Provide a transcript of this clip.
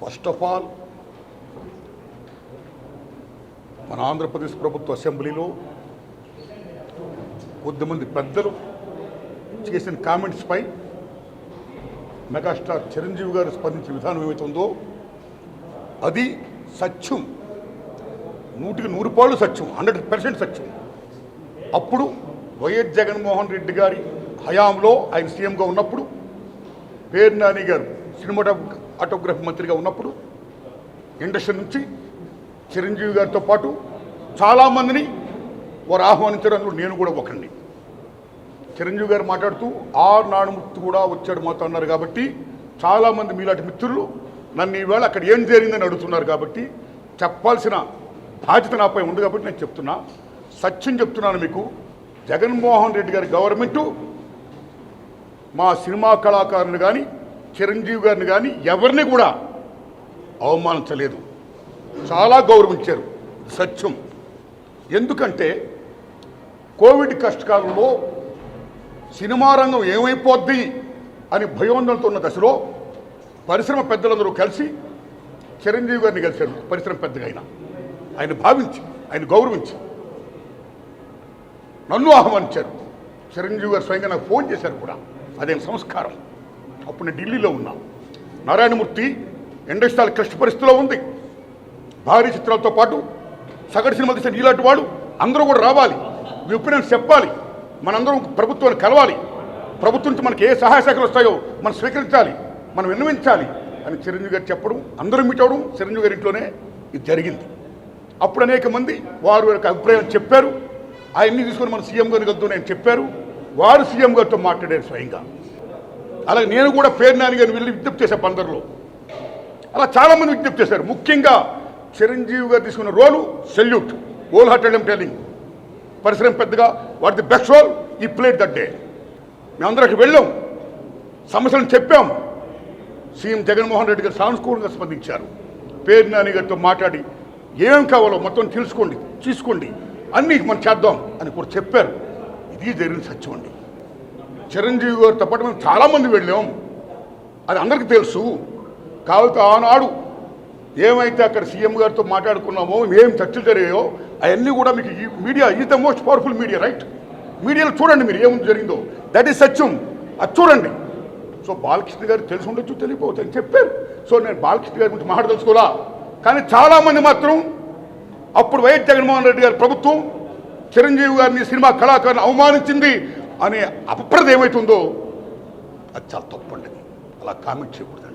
First of all మన ఆంధ్రప్రదేశ్ ప్రభుత్వ అసెంబ్లీలో కొద్దిమంది పెద్దలు చేసిన కామెంట్స్పై మెగాస్టార్ చిరంజీవి గారు స్పందించిన విధానం ఏమైతుందో అది సత్యం, 100% సత్యం, 100% సత్యం. అప్పుడు వైఎస్ జగన్మోహన్ రెడ్డి గారి హయాంలో ఆయన సీఎంగా ఉన్నప్పుడు, పేరు నాని గారు సినిమాటోగ్రఫీ మంత్రిగా ఉన్నప్పుడు ఇండస్ట్రీ నుంచి చిరంజీవి గారితో పాటు చాలామందిని వారు ఆహ్వానించారు. అందులో నేను కూడా ఒకరిని. చిరంజీవి గారు మాట్లాడుతూ నానుమూర్తి కూడా వచ్చాడు మాతో అన్నారు. కాబట్టి చాలామంది మీలాంటి మిత్రులు నన్ను ఈవేళ అక్కడ ఏం జరిగిందని అడుగుతున్నారు. కాబట్టి చెప్పాల్సిన బాధ్యత నాపై ఉంది. కాబట్టి నేను చెప్తున్నా, సత్యం చెప్తున్నాను మీకు. జగన్మోహన్ రెడ్డి గారి గవర్నమెంటు మా సినిమా కళాకారులు కానీ చిరంజీవి గారిని కానీ ఎవరిని కూడా అవమానించలేదు, చాలా గౌరవించారు. సత్యం. ఎందుకంటే కోవిడ్ కష్టకాలంలో సినిమా రంగం ఏమైపోద్ది అని భయోందనతో ఉన్న దశలో పరిశ్రమ పెద్దలందరూ కలిసి చిరంజీవి గారిని కలిశారు. పరిశ్రమ పెద్దగా ఆయన భావించి, ఆయన గౌరవించి నన్ను ఆహ్వానించారు. చిరంజీవి గారు స్వయంగా నాకు ఫోన్ చేశారు కూడా. అదే సంస్కారం. అప్పుడు నేను ఢిల్లీలో ఉన్నా. నారాయణమూర్తి ఇండస్ట్రీ క్లిష్ట పరిస్థితిలో ఉంది. భారీ చిత్రాలతో పాటు సగటు సినిమా తీసిన ఇలాంటి వాడు అందరూ కూడా రావాలి, మీ ఒపీనియన్స్ చెప్పాలి, మనందరం ప్రభుత్వాన్ని కలవాలి, ప్రభుత్వం నుంచి మనకి ఏ సహాయ శాఖలు వస్తాయో మనం స్వీకరించాలి, మనం విన్నవించాలి అని చిరంజీవి గారు చెప్పడం, అందరూ మీట్ అవ్వడం చిరంజీవి గారి ఇంట్లోనే ఇది జరిగింది. అప్పుడు అనేక మంది వారు యొక్క అభిప్రాయం చెప్పారు. ఆయన్ని తీసుకొని మన సీఎం గారిని కలుద్దాం అని చెప్పారు. వారు సీఎం గారితో మాట్లాడారు స్వయంగా. అలాగే నేను కూడా పేరు నాని గారిని వెళ్ళి విజ్ఞప్తి చేశాను బందర్లో. అలా చాలామంది విజ్ఞప్తి చేశారు. ముఖ్యంగా చిరంజీవి గారు తీసుకున్న రోలు salute, whole hearted I'm telling. పరిశ్రమ పెద్దగా వాట్ ది బెస్ట్ రోల్ ఈ ప్లేడ్ దట్ డే. మేమందరికి వెళ్ళాం, సమస్యలను చెప్పాం. సీఎం జగన్మోహన్ రెడ్డి గారు సానుకూలంగా స్పందించారు. పేరు నాని గారితో మాట్లాడి ఏం కావాలో మొత్తం తెలుసుకోండి, తీసుకోండి, అన్నీ మనం చేద్దాం అని కూడా చెప్పారు. ఇది జరిగిన సత్యం అండి. చిరంజీవి గారితో పాటు మేము చాలామంది వెళ్ళాం, అది అందరికీ తెలుసు. కాబట్టి ఆనాడు ఏమైతే అక్కడ సీఎం గారితో మాట్లాడుకున్నామో, ఏం చర్చలు జరిగాయో అవన్నీ కూడా మీకు ఈ media is the most powerful media, right? మీడియాలో చూడండి మీరు ఏం జరిగిందో, దట్ ఈస్ సత్యం. అది చూడండి. సో బాలకృష్ణ గారు తెలిసి ఉండొచ్చు, తెలియకపోవచ్చు అని చెప్పారు. సో నేను బాలకృష్ణ గారి గురించి మాట్లాడదలుచుకోవాలా. కానీ చాలామంది మాత్రం అప్పుడు వైఎస్ జగన్మోహన్ రెడ్డి గారి ప్రభుత్వం చిరంజీవి గారిని సినిమా కళాకారుని అవమానించింది అనే అపప్రద ఏమవుతుందో అది చాలా తప్పండి. అలా కామెంట్ చేయకూడదు.